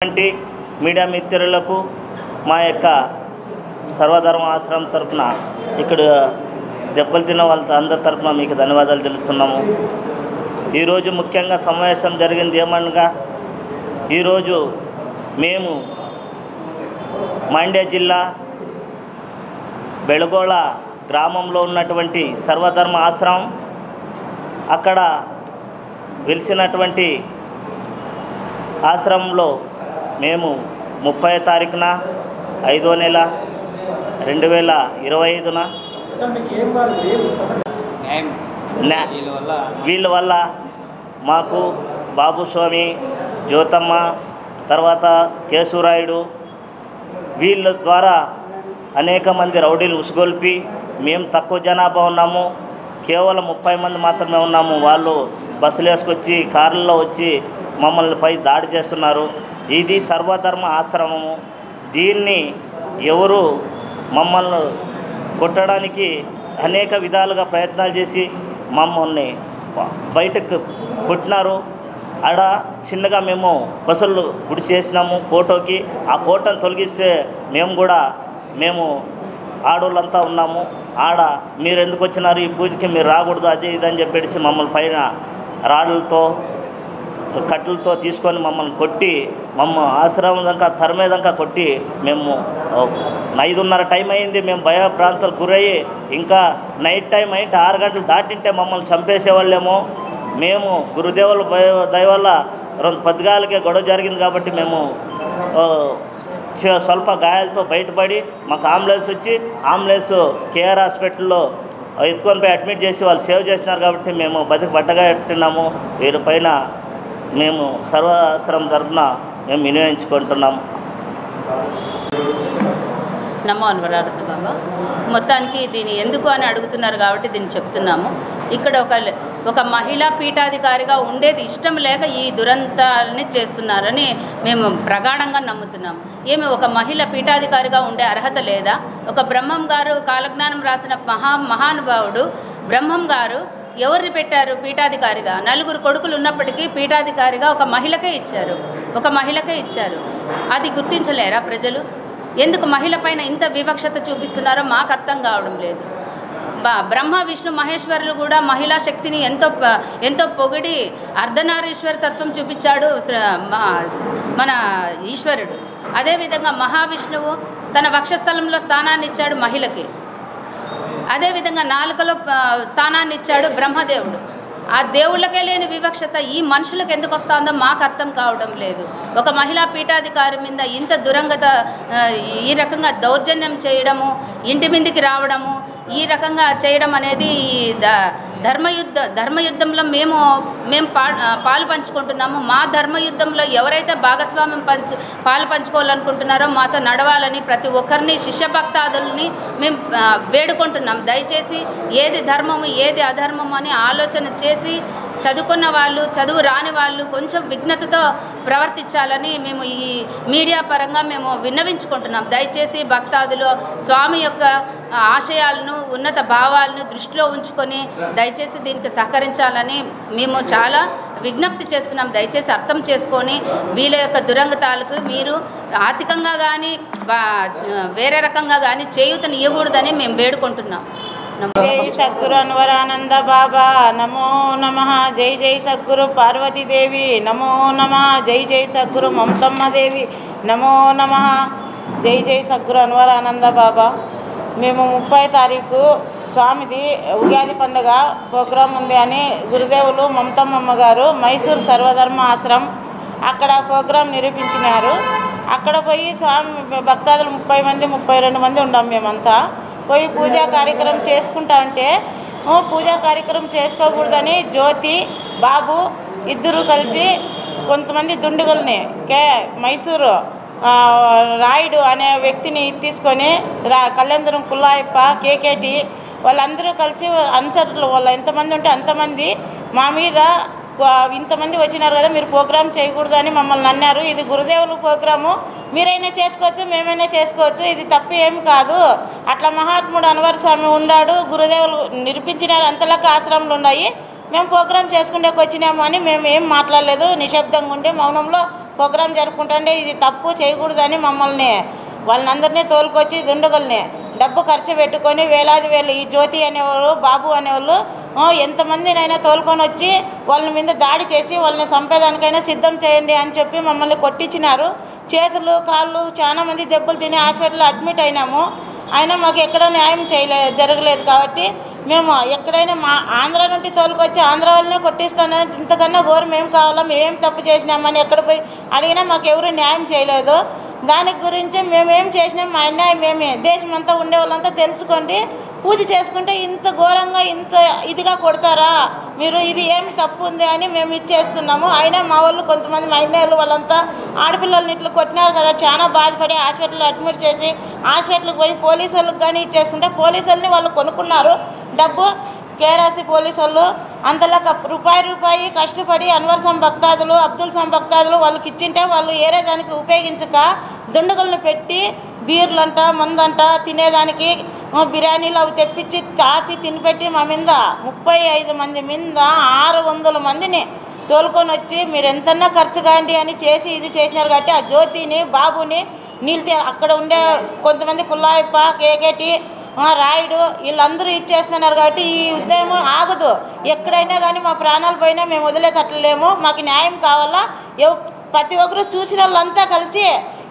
Media మిత్రులకు మా యొక్క సర్వధర్మ ఆశ్రమం తరపున ఇక్కడ దెబ్బలు తిన్న వాళ్ళ అందరి తరపున మీకు ధన్యవాదాలు తెలుపుతున్నాము. ఈరోజు ముఖ్యంగా సమావేశం జరిగింది ఏమనగా, ఈరోజు మేము మండ్య జిల్లా బెళగోళ గ్రామంలో ఉన్నటువంటి సర్వధర్మ ఆశ్రమం, అక్కడ వెలిసినటువంటి ఆశ్రమంలో మేము 30వ తారీఖున 5వ నెల 2025న వీళ్ళ వల్ల మాకు బాబుస్వామి, జ్యోతమ్మ, తర్వాత కేశవరాయుడు వీళ్ళ ద్వారా అనేక మంది రౌడీలు ఉసుగొల్పి మేము తక్కువ జనాభా ఉన్నాము, కేవలం 30 మంది మాత్రమే ఉన్నాము. వాళ్ళు బస్సులు వేసుకొచ్చి కార్లలో వచ్చి మమ్మల్ని పై దాడి చేస్తున్నారు. ఇది సర్వధర్మ ఆశ్రమము. దీన్ని ఎవరు మమ్మల్ని కొట్టడానికి అనేక విధాలుగా ప్రయత్నాలు చేసి మమ్మల్ని బయటకు కొట్టినారు. ఆడ చిన్నగా మేము బస్సులు గుడి చేసినాము ఫోటోకి. ఆ ఫోటోని తొలగిస్తే మేము ఆడోళ్ళంతా ఉన్నాము. ఆడ మీరు ఎందుకు వచ్చినారు, ఈ పూజకి మీరు రాకూడదు, అది ఇది అని చెప్పేసి మమ్మల్ని పైన రాళ్ళతో కట్టెలతో తీసుకొని మమ్మల్ని కొట్టి ఆశ్రమం దాకా తరిమేదాకా కొట్టి మేము 5:30 టైం అయింది. మేము భయభ్రాంతులకు గురయ్యి ఇంకా నైట్ టైం అయింటే 6 గంటలు దాటింటే మమ్మల్ని చంపేసేవాళ్ళేమో. మేము గురుదేవుల దయ వల్ల 2 పొద్దుగాలకే గొడవ జరిగింది కాబట్టి మేము స్వల్ప గాయాలతో బయటపడి మాకు అంబులెన్స్ వచ్చి కేఆర్ హాస్పిటల్లో ఎత్తుకొని పోయి అడ్మిట్ చేసి వాళ్ళు సేవ్ చేసినారు కాబట్టి మేము బట్టగా ఎట్టున్నాము. వీరి పైన మేము సర్వాశ్రమం తరఫున మేము వినియోగించుకుంటున్నాము. నమో అన్వరారత బాబా. మొత్తానికి దీన్ని ఎందుకు అని అడుగుతున్నారు కాబట్టి దీన్ని చెప్తున్నాము. ఇక్కడ ఒక మహిళా పీఠాధికారిగా ఉండేది ఇష్టం లేక ఈ దురంతాలని చేస్తున్నారని మేము ప్రగాఢంగా నమ్ముతున్నాము. ఒక మహిళ పీఠాధికారిగా ఉండే అర్హత లేదా? ఒక బ్రహ్మం గారు కాలజ్ఞానం రాసిన మహానుభావుడు బ్రహ్మం గారు ఎవరిని పెట్టారు పీఠాధికారిగా? 4 కొడుకులు ఉన్నప్పటికీ పీఠాధికారిగా ఒక మహిళకే ఇచ్చారు. అది గుర్తించలేరా ప్రజలు? ఎందుకు మహిళ పైన ఇంత వివక్షత చూపిస్తున్నారో మాకు అర్థం కావడం లేదు. బ్రహ్మ విష్ణు మహేశ్వరులు కూడా మహిళా శక్తిని ఎంతో పొగిడి అర్ధనారీశ్వర తత్వం చూపించాడు మన ఈశ్వరుడు. అదేవిధంగా మహావిష్ణువు తన వక్షస్థలంలో స్థానాన్ని ఇచ్చాడు మహిళకి. అదేవిధంగా నాలుకలో స్థానాన్ని ఇచ్చాడు బ్రహ్మదేవుడు. ఆ దేవుళ్ళకే లేని వివక్షత ఈ మనుషులకు ఎందుకు వస్తుందో మాకు అర్థం కావడం లేదు. ఒక మహిళా పీఠాధికారి మీద ఇంత దురంగత, ఈ రకంగా దౌర్జన్యం చేయడము, ఇంటి మీదకి రావడము, ఈ రకంగా చేయడం అనేది ధర్మయుద్ధంలో మేము పాలు పంచుకుంటున్నాము. మా ధర్మయుద్ధంలో ఎవరైతే భాగస్వామ్యం పాలు పంచుకోవాలనుకుంటున్నారో మాతో నడవాలని ప్రతి ఒక్కరిని శిష్యభక్తాదుల్ని మేము వేడుకుంటున్నాం. దయచేసి ఏది ధర్మము ఏది అధర్మము అని ఆలోచన చేసి చదువుకున్న వాళ్ళు, చదువు రాని వాళ్ళు కొంచెం విఘ్నతతో ప్రవర్తించాలని మేము ఈ మీడియా పరంగా మేము విన్నవించుకుంటున్నాం. దయచేసి భక్తాదులు స్వామి యొక్క ఆశయాలను, ఉన్నత భావాలను దృష్టిలో ఉంచుకొని దయచేసి దీనికి సహకరించాలని మేము చాలా విజ్ఞప్తి చేస్తున్నాం. దయచేసి అర్థం చేసుకొని వీళ్ళ యొక్క దురంగతాలకు మీరు ఆర్థికంగా కానీ వేరే రకంగా కానీ చేయూతనివ్వకూడదని మేము వేడుకుంటున్నాం. జై సద్గురు అన్వరానంద బాబా నమో నమః. జై జై సద్గురు పార్వతీదేవి నమో నమః. జై జై సద్గురు మమతమ్మ దేవి నమో నమః. జై జై సద్గురు అన్వరానంద బాబా. మేము 30వ తారీఖు స్వామిది ఉగాది పండుగ ప్రోగ్రాం ఉంది అని గురుదేవులు మమతమ్మ గారు మైసూరు సర్వధర్మ ఆశ్రమం అక్కడ ప్రోగ్రాం నిరూపించినారు. అక్కడ పోయి స్వామి భక్తాదులు 30 మంది 32 మంది ఉన్నాం. మేమంతా పోయి పూజా కార్యక్రమం చేసుకుంటా ఉంటే పూజా కార్యక్రమం చేసుకోకూడదని జ్యోతి బాబు ఇద్దరు కలిసి కొంతమంది దుండుగుల్ని మైసూరు రాయుడు అనే వ్యక్తిని తీసుకొని కళ్యాణదురం కుల్లాయప్ప కేకేటి వాళ్ళందరూ కలిసి అనుచరులు వాళ్ళు ఎంతమంది ఉంటే అంతమంది మా మీద ఇంతమంది వచ్చినారు కదా మీరు ప్రోగ్రామ్ చేయకూడదని మమ్మల్ని అన్నారు. ఇది గురుదేవుల ప్రోగ్రాము, మీరైనా చేసుకోవచ్చు మేమైనా చేసుకోవచ్చు, ఇది తప్పు ఏమి కాదు. అట్లా మహాత్ముడు అన్వర్ స్వామి ఉన్నాడు, గురుదేవులు నిరూపించినారు, అంతలాగా ఆశ్రమాలు ఉన్నాయి. మేము ప్రోగ్రామ్ చేసుకుంటే వచ్చినాము అని మేము ఏం మాట్లాడలేదు, నిశ్శబ్దంగా ఉండే మౌనంలో ప్రోగ్రాం జరుపుకుంటుంటే ఇది తప్పు చేయకూడదని మమ్మల్ని వాళ్ళందరినీ తోలుకొచ్చి దుండగుల్ని డబ్బు ఖర్చు పెట్టుకొని వేలాది వేలు ఈ జ్యోతి అనేవాళ్ళు బాబు అనేవాళ్ళు ఎంతమందినైనా తోలుకొని వచ్చి వాళ్ళ మీద దాడి చేసి వాళ్ళని చంపేదానికైనా సిద్ధం చేయండి అని చెప్పి మమ్మల్ని కొట్టించినారు. చేతులు కాళ్ళు చాలా మంది దెబ్బలు తిని హాస్పిటల్లో అడ్మిట్ అయినాము. అయినా మాకు ఎక్కడ న్యాయం జరగలేదు. కాబట్టి మేము ఎక్కడైనా మా ఆంధ్ర నుండి తోలుకొచ్చి ఆంధ్ర వాళ్ళనే కొట్టిస్తానని ఇంతకన్నా ఘోరం ఏం కావాలా, మేమేం తప్పు చేసినామని ఎక్కడ పోయి అడిగినా మాకు ఎవరు న్యాయం చేయలేదు. దాని గురించి మేమేం చేసినాం మా అన్యాయం మేమే దేశం అంతా ఉండే వాళ్ళంతా తెలుసుకోండి. పూజ చేసుకుంటే ఇంత ఘోరంగా ఇంత ఇదిగా కొడతారా మీరు, ఇది ఏమి తప్పు ఉంది అని మేము ఇచ్చేస్తున్నాము. అయినా మా వాళ్ళు కొంతమంది మా అన్నయ్యలు వాళ్ళంతా ఆడపిల్లల్ని ఇట్లా కొట్టినారు కదా, చాలా బాధపడి హాస్పిటల్లో అడ్మిట్ చేసి హాస్పిటల్కి పోయి పోలీసు వాళ్ళకి కానీ ఇచ్చేస్తుంటే పోలీసు వాళ్ళని వాళ్ళు కొనుక్కున్నారు డబ్బు. కేరాసి పోలీసు వాళ్ళు అంతలా రూపాయి కష్టపడి అన్వర్ సం భక్తాదులు అబ్దుల్ సం భక్తాదులు వాళ్ళకి ఇచ్చింటే వాళ్ళు ఏరే దానికి ఉపయోగించక దుండగులను పెట్టి బీర్లంట మందంట తినేదానికి బిర్యానీలు అవి తెప్పించి తాపి తినిపెట్టి మా మీద 35 మంది మీద 600 మందిని తోలుకొని వచ్చి మీరు ఎంతన్నా ఖర్చు కాండి అని చేసి ఇది చేసినారు. కాబట్టి ఆ జ్యోతిని బాబుని నీళ్ళు అక్కడ ఉండే కొంతమంది కుల్లాయప్ప కేకేటి రాయుడు వీళ్ళందరూ ఇచ్చేస్తున్నారు. కాబట్టి ఈ ఉద్యమం ఆగదు. ఎక్కడైనా కానీ మా ప్రాణాలు పోయినా మేము వదిలేటట్లేము. మాకు న్యాయం కావాలా. ప్రతి ఒక్కరు చూసిన వాళ్ళంతా కలిసి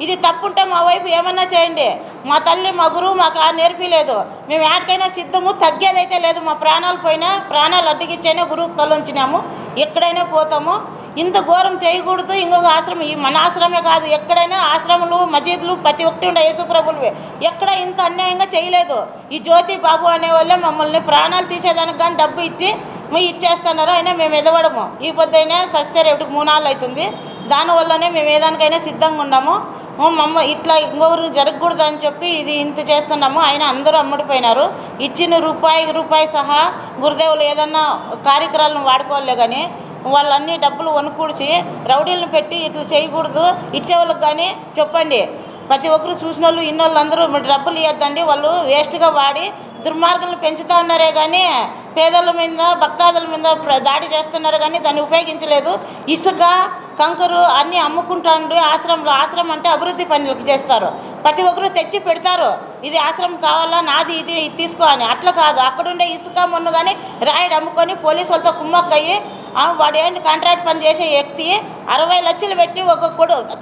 ఇది తప్పుంటే మా వైపు ఏమన్నా చేయండి. మా తల్లి మా గురువు మాకు నేర్పిలేదు. మేము ఎక్కడికైనా సిద్ధము, తగ్గేదైతే లేదు. మా ప్రాణాలు పోయినా ప్రాణాలు అడ్డగిచ్చైనా గురువుకు తలంచినాము. ఎక్కడైనా పోతాము. ఇంత ఘోరం చేయకూడదు. ఇంకొక ఆశ్రమం ఈ మన ఆశ్రమే కాదు, ఎక్కడైనా ఆశ్రమాలు మసీదులు ప్రతి ఒక్కటి ఉండే యేసుప్రభులవే ఎక్కడ ఇంత అన్యాయంగా చేయలేదు. ఈ జ్యోతి బాబు అనేవాళ్ళే మమ్మల్ని ప్రాణాలు తీసేదానికి కానీ డబ్బు ఇచ్చి ఇచ్చేస్తున్నారు. అయినా మేము ఎదవడము. ఈ పొద్దుైనా సస్తే రేపుకి 3 నాళ్ళు అవుతుంది. దానివల్లనే మేము ఏదానికైనా సిద్ధంగా ఉన్నాము. ఇట్లా ఇంకొకరు జరగకూడదు అని చెప్పి ఇది ఇంత చేస్తున్నాము. ఆయన అందరూ అమ్ముడిపోయినారు. ఇచ్చిన రూపాయి సహా గురుదేవులు ఏదన్నా కార్యక్రమాలను వాడుకోవాలే కానీ వాళ్ళన్నీ డబ్బులు వనుకూడ్చి రౌడీలను పెట్టి ఇట్లా చేయకూడదు. ఇచ్చేవాళ్ళకి కానీ చెప్పండి. ప్రతి ఒక్కరు చూసిన వాళ్ళు ఇన్నోళ్ళు అందరూ డబ్బులు ఇవ్వద్దండి. వాళ్ళు వేస్ట్గా వాడి దుర్మార్గులను పెంచుతూ ఉన్నారే కానీ పేదల మీద భక్తాదుల మీద దాడి చేస్తున్నారు కానీ దాన్ని ఉపయోగించలేదు. ఇసుక కంకరు అన్నీ అమ్ముకుంటాండు ఆశ్రమం అంటే అభివృద్ధి పనులకు చేస్తారు. ప్రతి ఒక్కరు తెచ్చి పెడతారు. ఇది ఆశ్రమం కావాలా, నాది ఇది తీసుకో అని. అట్లా కాదు. అక్కడుండే ఇసుక మొన్ను కానీ రాయిడ్ అమ్ముకొని పోలీసు వాళ్ళతో కుమ్మక్కయ్యి వాడు ఏంది కాంట్రాక్ట్ పని చేసే వ్యక్తి 60 లక్షలు పెట్టి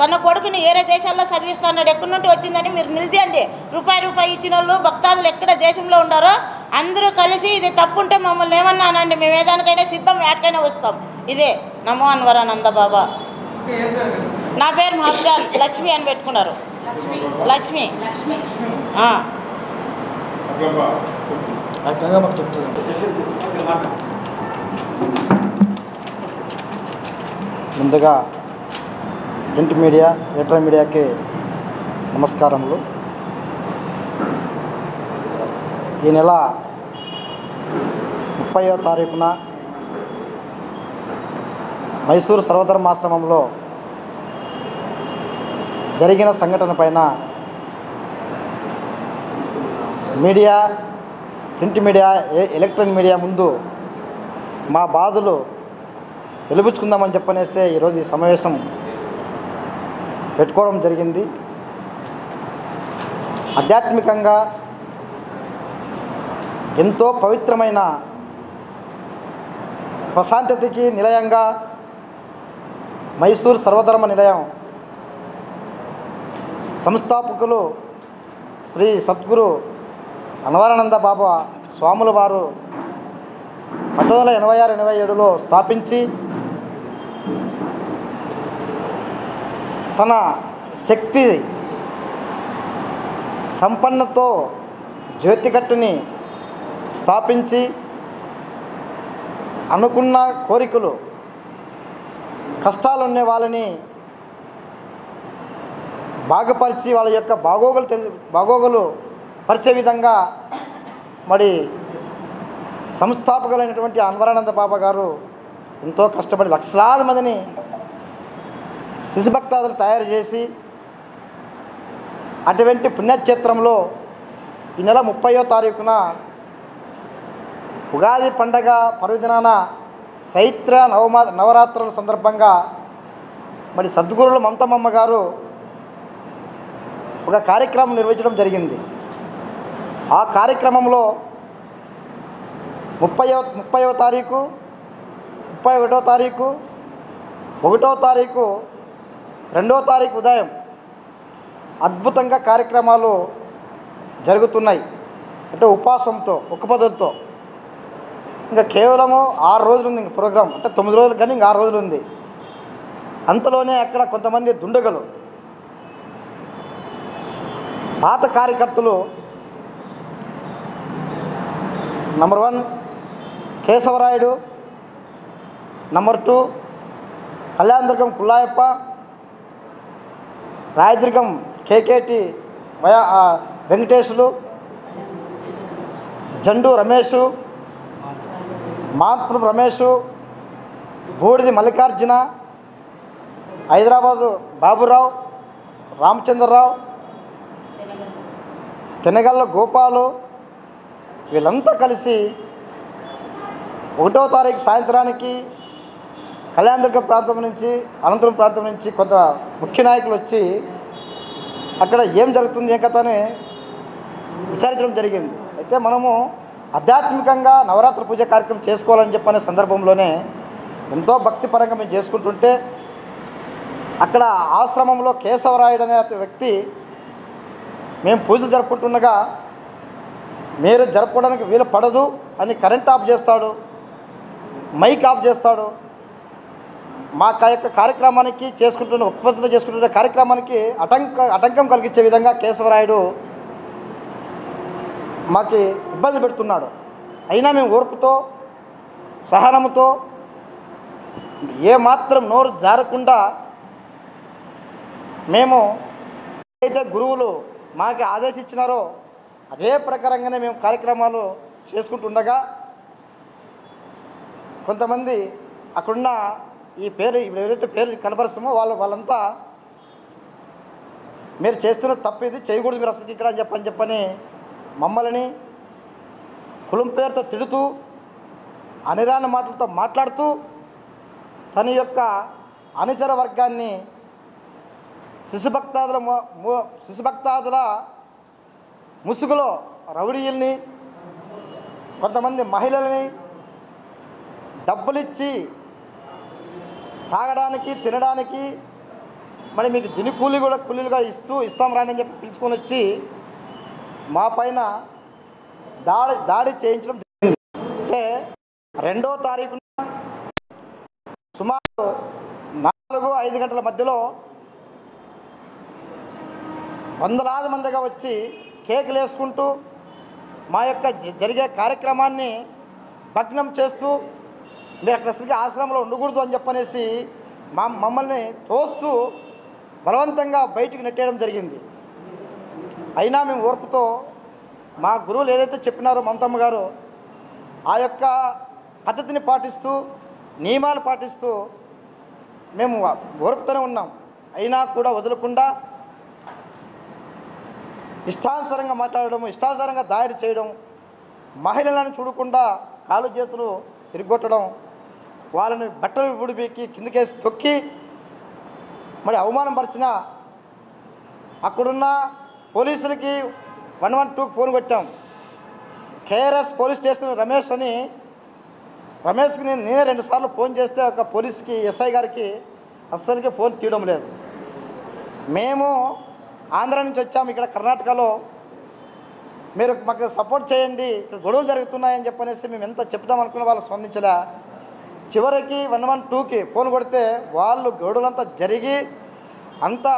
తన కొడుకుని వేరే దేశాల్లో చదివిస్తున్నాడు. ఎక్కడి నుండి వచ్చిందని మీరు నిలదీయండి. రూపాయి ఇచ్చిన వాళ్ళు భక్తాదులు ఎక్కడ దేశంలో ఉండారో అందరూ కలిసి ఇది తప్పుంటే మమ్మల్ని ఏమన్నా అనండి. మేము ఏదానికైనా సిద్ధం, ఏటకైనా వస్తాం. ఇదే నమో అన్వరానంద బాబా. నా పేరు మహబ్జాన్, లక్ష్మి అని పెట్టుకున్నారు. లక్ష్మి ముందుగా ప్రింట్ మీడియా ఎలక్ట్రానిక్ మీడియాకి నమస్కారములు. ఈ నెల 30వ తారీఖున మైసూరు సర్వధర్మాశ్రమంలో జరిగిన సంఘటన పైన media, print media, electronic media ముందు మా బాధలు వెలుబుచ్చుకుందామని చెప్పనేసే ఈరోజు ఈ సమావేశం పెట్టుకోవడం జరిగింది. ఆధ్యాత్మికంగా ఎంతో పవిత్రమైన ప్రశాంతతకి నిలయంగా మైసూర్ సర్వధర్మ నిలయం సంస్థాపకులు శ్రీ సద్గురు అన్వరానంద బాబా స్వాముల వారు 1986-87లో స్థాపించి తన శక్తి సంపన్నతో జ్యోతికట్టుని స్థాపించి అనుకున్న కోరికలు కష్టాలు ఉండే వాళ్ళని బాగుపరిచి వాళ్ళ యొక్క బాగోగులు పరిచే విధంగా మరి సంస్థాపకులైనటువంటి అన్వరానంద బాబా గారు ఎంతో కష్టపడి లక్షలాది మందిని శిశుభక్తాదులు తయారు చేసి అటువంటి పుణ్యక్షేత్రంలో ఈ నెల 30వ తారీఖున ఉగాది పండగ పర్వదినాన చైత్ర నవరాత్రుల సందర్భంగా మరి సద్గురువుల మమతమ్మ గారు ఒక కార్యక్రమం నిర్వహించడం జరిగింది. ఆ కార్యక్రమంలో 30వ తారీఖు, 31వ తారీఖు, 1వ తారీఖు, 2వ తారీఖు ఉదయం అద్భుతంగా కార్యక్రమాలు జరుగుతున్నాయి. అంటే ఉపవాసంతో, ఒక్కపొద్దులతో. ఇంకా కేవలము 6 రోజులు ఉంది ఇంక ప్రోగ్రాం. అంటే 9 రోజులు కానీ ఇంకా 6 రోజులు ఉంది. అంతలోనే అక్కడ కొంతమంది దుండగులు, పాత కార్యకర్తలు, number 1 Keshavarayudu, number 2 Kalyandurgam Kullayappa, Rayadurgam KKT Venkateshulu, Jandu Ramesh, Mathpuram Ramesh, Budidi Mallikarjuna, Hyderabad Baburao, Ramachandra Rao, తెనగల్ల గోపాలు, వీళ్ళంతా కలిసి 1వ తారీఖు సాయంత్రానికి కళ్యాణదుర్గం ప్రాంతం నుంచి, అనంతపురం ప్రాంతం నుంచి కొంత ముఖ్య నాయకులు వచ్చి అక్కడ ఏం జరుగుతుంది, ఏం కథ అని విచారించడం జరిగింది. అయితే మనము ఆధ్యాత్మికంగా నవరాత్రి పూజ కార్యక్రమం చేసుకోవాలని చెప్పనే సందర్భంలోనే ఎంతో భక్తిపరంగా మేము చేసుకుంటుంటే అక్కడ ఆశ్రమంలో కేశవరాయుడు అనే వ్యక్తి మేము పూజలు జరుపుకుంటుండగా మీరు జరుపుకోవడానికి వీలు పడదు అని కరెంట్ ఆఫ్ చేస్తాడు, మైక్ ఆఫ్ చేస్తాడు. మా యొక్క కార్యక్రమానికి ఒప్పందంతో చేసుకుంటున్న కార్యక్రమానికి ఆటంకం కలిగించే విధంగా కేశవరాయుడు మాకు ఇబ్బంది పెడుతున్నాడు. అయినా మేము ఓర్పుతో, సహనముతో, ఏమాత్రం నోరు జారకుండా మేము ఏదైతే గురువులు మాకు ఆదేశించినారో అదే ప్రకారంగానే మేము కార్యక్రమాలు చేసుకుంటుండగా కొంతమంది అక్కడున్న ఈ పేరు ఇప్పుడు ఎవరైతే పేరు కనపరుస్తామో వాళ్ళంతా మీరు చేస్తున్న తప్పు ఇది, చేయకూడదు మీరు అసలు ఇక్కడ అని చెప్పని మమ్మల్ని కులం పేరుతో తిడుతూ, అనిరాని మాటలతో మాట్లాడుతూ తన యొక్క అనుచర వర్గాన్ని శిశుభక్తాదుల ముసుగులో రౌడీల్ని, కొంతమంది మహిళల్ని డబ్బులిచ్చి తాగడానికి, తినడానికి, మరి మీకు కూలీలుగా ఇస్తాం రాని అని చెప్పి పిలుచుకొని వచ్చి మా పైన దాడి చేయించడం జరిగింది. అంటే 2వ తారీఖున సుమారు 4-5 గంటల మధ్యలో వందలాది మందిగా వచ్చి కేకులు వేసుకుంటూ మా యొక్క జరిగే కార్యక్రమాన్ని భగ్నం చేస్తూ మీరు అక్కడ అసలుకి ఆశ్రమంలో ఉండకూడదు అని చెప్పనేసి మమ్మల్ని తోస్తూ బలవంతంగా బయటికి నెట్టేయడం జరిగింది. అయినా మేము ఓర్పుతో మా గురువులు ఏదైతే చెప్పినారో మమతమ్మ గారు ఆ యొక్క పద్ధతిని పాటిస్తూ, నియమాలు పాటిస్తూ మేము ఓర్పుతూనే ఉన్నాం. అయినా కూడా వదలకుండా ఇష్టానుసారంగా మాట్లాడడం, ఇష్టానుసారంగా దాడి చేయడం, మహిళలను చూడకుండా కాళ్ళు చేతులు ఇరుగొట్టడం, వాళ్ళని బట్టలు ఉడిపీకి కిందకేసి తొక్కి మరి అవమానం పరిచిన అక్కడున్న పోలీసులకి 112కి ఫోన్ కొట్టాం. కేఆర్ఎస్ పోలీస్ స్టేషన్ రమేష్కి నేనే 2 సార్లు ఫోన్ చేస్తే ఒక పోలీస్కి, ఎస్ఐ గారికి అస్సలకి ఫోన్ తీయడం లేదు. మేము ఆంధ్ర నుంచి వచ్చాము, ఇక్కడ కర్ణాటకలో మీరు మాకు సపోర్ట్ చేయండి, ఇక్కడ గొడవలు జరుగుతున్నాయని చెప్పనేసి మేము ఎంత చెప్తాం అనుకున్న వాళ్ళు స్పందించలే. చివరికి 112కి ఫోన్ కొడితే వాళ్ళు గొడవలంతా జరిగి అంతా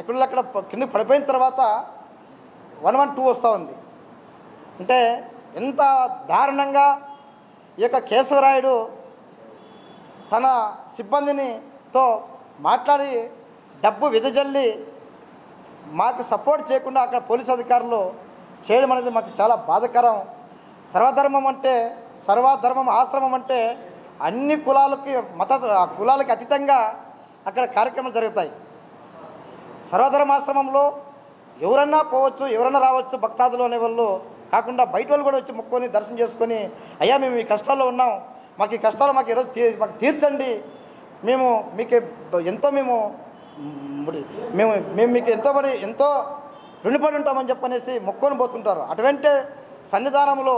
ఎక్కడెక్కడ కింద పడిపోయిన తర్వాత 112 వస్తూ ఉంది. అంటే ఎంత దారుణంగా ఈ యొక్క కేశవరాయుడు తన సిబ్బందితో మాట్లాడి డబ్బు విదజల్లి మాకు సపోర్ట్ చేయకుండా అక్కడ పోలీసు అధికారులు చేయడం అనేది మాకు చాలా బాధాకరం. సర్వధర్మం ఆశ్రమం అంటే అన్ని కులాలకి అతీతంగా అక్కడ కార్యక్రమాలు జరుగుతాయి. సర్వధర్మాశ్రమంలో ఎవరన్నా పోవచ్చు, ఎవరన్నా రావచ్చు, భక్తాదులు అనేవాళ్ళు కాకుండా బయట వాళ్ళు కూడా వచ్చి మొక్కుకొని దర్శనం చేసుకొని, అయ్యా మేము ఈ కష్టాల్లో ఉన్నాం, మాకు ఈ కష్టాలు ఈరోజు మాకు తీర్చండి, మేము మీకు ఎంతో మేము మీకు ఎంతో రుణపడి ఉంటామని చెప్పనేసి మొక్కుని పోతుంటారు. అటువంటి సన్నిధానంలో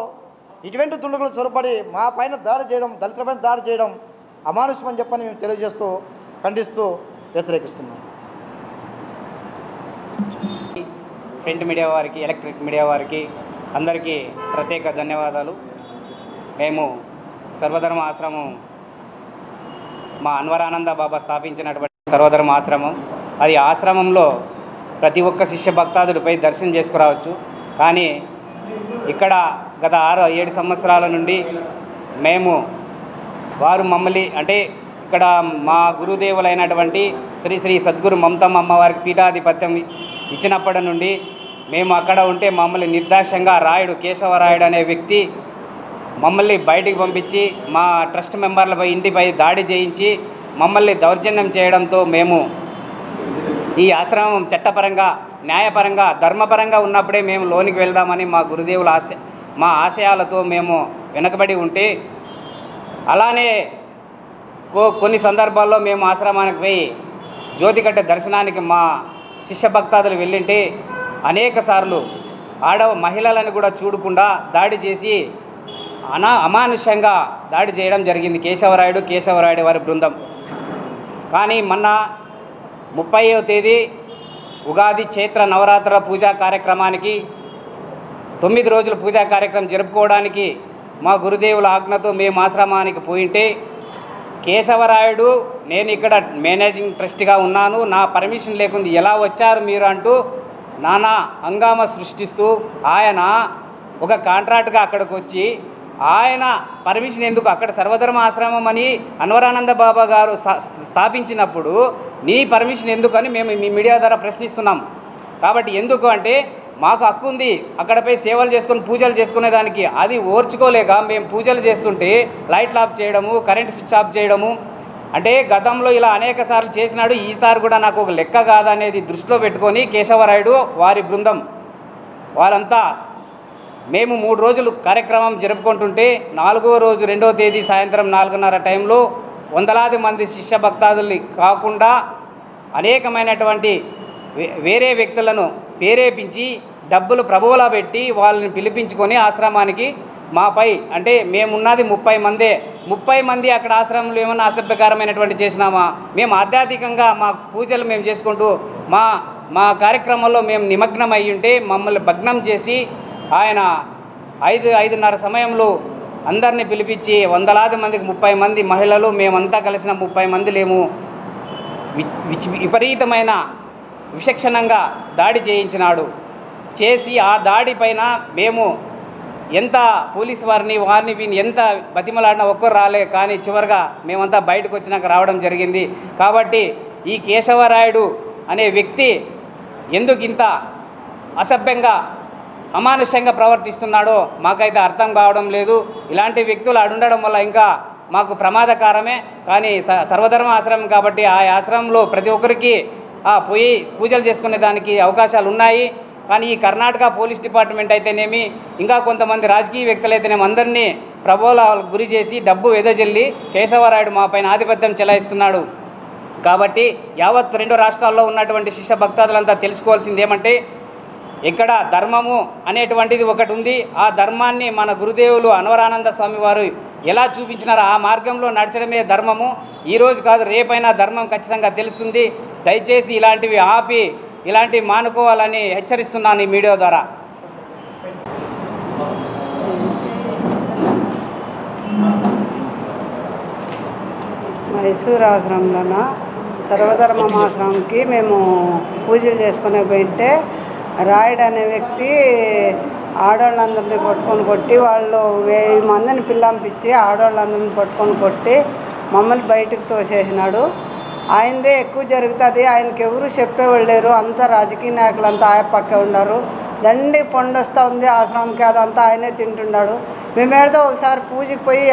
ఇటువంటి దుండగులు చొరబడి మా పైన దాడి చేయడం, దళితులపైన దాడి చేయడం అమానుషం అని చెప్పని మేము తెలియజేస్తూ ఖండిస్తూ వ్యతిరేకిస్తున్నాం. ప్రింట్ మీడియా వారికి, ఎలక్ట్రిక్ మీడియా వారికి అందరికీ ప్రత్యేక ధన్యవాదాలు. మేము సర్వధర్మ ఆశ్రమం మా అన్వరానంద బాబా స్థాపించినటువంటి సర్వధర్మ ఆశ్రమం. అది ఆశ్రమంలో ప్రతి ఒక్క శిష్య భక్తాదుడిపై దర్శనం చేసుకురావచ్చు. కానీ ఇక్కడ గత 6-7 సంవత్సరాల నుండి మేము వారు మమ్మల్ని అంటే ఇక్కడ మా గురుదేవులైనటువంటి శ్రీ శ్రీ సద్గురు మమతమ్మ అమ్మవారికి పీఠాధిపత్యం ఇచ్చినప్పటి నుండి మేము అక్కడ ఉంటే మమ్మల్ని నిర్దాక్ష్యంగా రాయుడు కేశవరాయుడు అనే వ్యక్తి మమ్మల్ని బయటికి పంపించి మా ట్రస్ట్ మెంబర్లపై ఇంటిపై దాడి చేయించి మమ్మల్ని దౌర్జన్యం చేయడంతో మేము ఈ ఆశ్రమం చట్టపరంగా, న్యాయపరంగా, ధర్మపరంగా ఉన్నప్పుడే మేము లోనికి వెళ్దామని మా గురుదేవుల మా ఆశయాలతో మేము వెనకబడి ఉంటే, అలానే కొన్ని సందర్భాల్లో మేము ఆశ్రమానికి పోయి జ్యోతికట్ట దర్శనానికి మా శిష్య భక్తాదులు వెళ్ళింటే అనేక సార్లు మహిళలను కూడా చూడకుండా దాడి చేసి అమానుష్యంగా దాడి చేయడం జరిగింది కేశవరాయుడు వారి బృందం. కానీ మొన్న 30వ తేదీ ఉగాది చైత్ర నవరాత్రుల పూజా కార్యక్రమానికి 9 రోజుల పూజా కార్యక్రమం జరుపుకోవడానికి మా గురుదేవుల ఆజ్ఞతో మేము ఆశ్రమానికి పోయింటే కేశవరాయుడు నేను ఇక్కడ మేనేజింగ్ ట్రస్ట్గా ఉన్నాను, నా పర్మిషన్ లేకుండా ఎలా వచ్చారు మీరు అంటూ నానా హంగామా సృష్టిస్తూ ఆయన ఒక కాంట్రాక్ట్గా అక్కడికి వచ్చి ఆయన పర్మిషన్ ఎందుకు, అక్కడ సర్వధర్మ ఆశ్రమం అని అన్వరానంద బాబా గారు స్థాపించినప్పుడు నీ పర్మిషన్ ఎందుకు అని మేము మీ మీడియా ద్వారా ప్రశ్నిస్తున్నాం. కాబట్టి ఎందుకు అంటే మాకు హక్కు ఉంది అక్కడపై సేవలు చేసుకొని పూజలు చేసుకునేదానికి. అది ఓర్చుకోలేక మేము పూజలు చేస్తుంటే లైట్లు ఆఫ్ చేయడము, కరెంట్ స్విచ్ ఆఫ్ చేయడము, అంటే గతంలో ఇలా అనేక సార్లు చేసినాడు, ఈసారి కూడా నాకు ఒక లెక్క కాదనేది దృష్టిలో పెట్టుకొని కేశవరాయుడు వారి బృందం వాళ్ళంతా మేము 3 రోజులు కార్యక్రమం జరుపుకుంటుంటే 4వ రోజు 2వ తేదీ సాయంత్రం 4:30 టైంలో వందలాది మంది శిష్య భక్తాదుల్ని కాకుండా అనేకమైనటువంటి వేరే వ్యక్తులను ప్రేరేపించి డబ్బులు ప్రభువులా పెట్టి వాళ్ళని పిలిపించుకొని ఆశ్రమానికి మాపై అంటే మేమున్నది 30 మందే, 30 మంది అక్కడ ఆశ్రమంలో ఏమన్నా అసభ్యకరమైనటువంటి చేసినామా? మేము ఆధ్యాత్మికంగా మా పూజలు మేము చేసుకుంటూ మా కార్యక్రమంలో మేము నిమగ్నం అయ్యి ఉంటే మమ్మల్ని భగ్నం చేసి ఆయన 5:30 సమయంలో అందరినీ పిలిపించి వందలాది మందికి 30 మంది మహిళలు మేమంతా కలిసిన 30 మంది లేము విపరీతమైన విచక్షణంగా దాడి చేయించినాడు. చేసి ఆ దాడి పైన మేము ఎంత పోలీసు వారిని వీని ఎంత బతిమలాడినా ఒక్కరు రాలే, కానీ చివరిగా మేమంతా బయటకు వచ్చినాక రావడం జరిగింది. కాబట్టి ఈ కేశవరాయుడు అనే వ్యక్తి ఎందుకు ఇంత అసభ్యంగా అమానుష్యంగా ప్రవర్తిస్తున్నాడో మాకైతే అర్థం కావడం లేదు. ఇలాంటి వ్యక్తులు అడుండడం వల్ల ఇంకా మాకు ప్రమాదకరమే. కానీ సర్వధర్మ ఆశ్రమం కాబట్టి ఆ ఆశ్రమంలో ప్రతి ఒక్కరికి పోయి పూజలు చేసుకునే దానికి అవకాశాలు ఉన్నాయి. కానీ ఈ కర్ణాటక పోలీస్ డిపార్ట్మెంట్ అయితేనేమి, ఇంకా కొంతమంది రాజకీయ వ్యక్తులు అయితేనేమి అందరినీ ప్రబోధాలకు గురి చేసి డబ్బు వెదజల్లి కేశవరాయుడు మా పైన ఆధిపత్యం చెలాయిస్తున్నాడు. కాబట్టి యావత్ 2 రాష్ట్రాల్లో ఉన్నటువంటి శిష్య భక్తాదులంతా తెలుసుకోవాల్సింది ఏమంటే, ఇక్కడ ధర్మము అనేటువంటిది ఒకటి ఉంది. ఆ ధర్మాన్ని మన గురుదేవులు అన్వరానంద స్వామి వారు ఎలా చూపించినారో ఆ మార్గంలో నడచడమే ధర్మము. ఈరోజు కాదు, రేపైనా ధర్మం ఖచ్చితంగా తెలుస్తుంది. దయచేసి ఇలాంటివి ఆపి ఇలాంటివి మానుకోవాలని హెచ్చరిస్తున్నాను ఈ మీడియా ద్వారా. మైసూర్ ఆశ్రమంలోన సర్వధర్మాశ్రమంకి మేము పూజలు చేసుకునే పోయింటే రాయుడు అనే వ్యక్తి ఆడవాళ్ళందరినీ పట్టుకొని కొట్టి, వాళ్ళు 1000 మందిని పిల్లంపించి ఆడవాళ్ళందరినీ పట్టుకొని కొట్టి మమ్మల్ని బయటకు తోసేసినాడు. ఆయనదే ఎక్కువ జరుగుతుంది, ఆయనకి ఎవరు చెప్పేవాళ్ళు లేరు. అంతా రాజకీయ నాయకులంతా ఆయన పక్కే ఉన్నారు. దండి పొండొస్తూ ఉంది ఆశ్రమంకి, అదంతా ఆయనే తింటున్నాడు. మేమేదో ఒకసారి పూజకి పోయి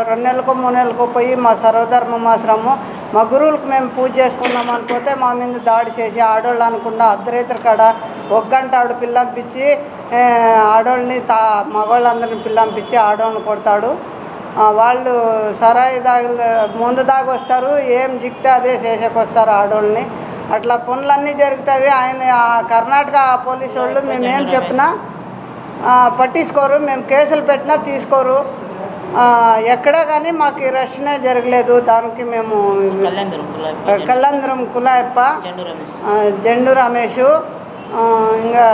2 నెలలకో 3 నెలలకో పోయి మా సర్వధర్మం ఆశ్రమం మా గురువులకు మేము పూజ చేసుకుందాం అనుకోతే మా మీద దాడి చేసి ఆడవాళ్ళు అనుకుండా అర్ధరేత్ర కాడ 1 గంట ఆవిడ పిల్లంపించి ఆడవాళ్ళని మగవాళ్ళందరిని పిల్లంపించి ఆడవాళ్ళని కొడతాడు. వాళ్ళు సరాయి ముందు దాకా వస్తారు, ఏం జిక్తే అదే చేసేకొస్తారు ఆడోళ్ళని. అట్లా పనులన్నీ జరుగుతాయి. ఆయన కర్ణాటక పోలీసు వాళ్ళు మేమేం చెప్పినా పట్టించుకోరు, మేము కేసులు పెట్టినా తీసుకోరు. ఎక్కడా కానీ మాకు రక్షణే జరగలేదు. దానికి మేము కళ్యాణదురం కులాయప్ప, జండు రమేష్, ఇంకా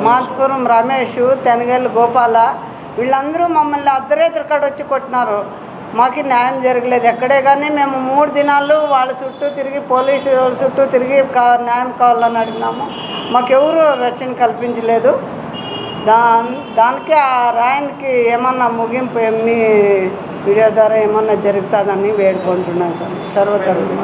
మాంతపురం రమేష్, తెనగల్లి గోపాల, వీళ్ళందరూ మమ్మల్ని అర్ధరాత్రి కాడ వచ్చి కొట్టినారు. మాకు న్యాయం జరగలేదు ఎక్కడే కానీ. మేము 3 దినాలు వాళ్ళ చుట్టూ తిరిగి, పోలీసు వాళ్ళ చుట్టూ తిరిగి న్యాయం కావాలని అడిగినాము. మాకెవరు రక్షణ కల్పించలేదు. దానికి ఆ రాయనికి ఏమన్నా ముగింపు మీ వీడియో ద్వారా ఏమన్నా జరుగుతుందని వేడుకుంటున్నాను సార్. సర్వధర్మ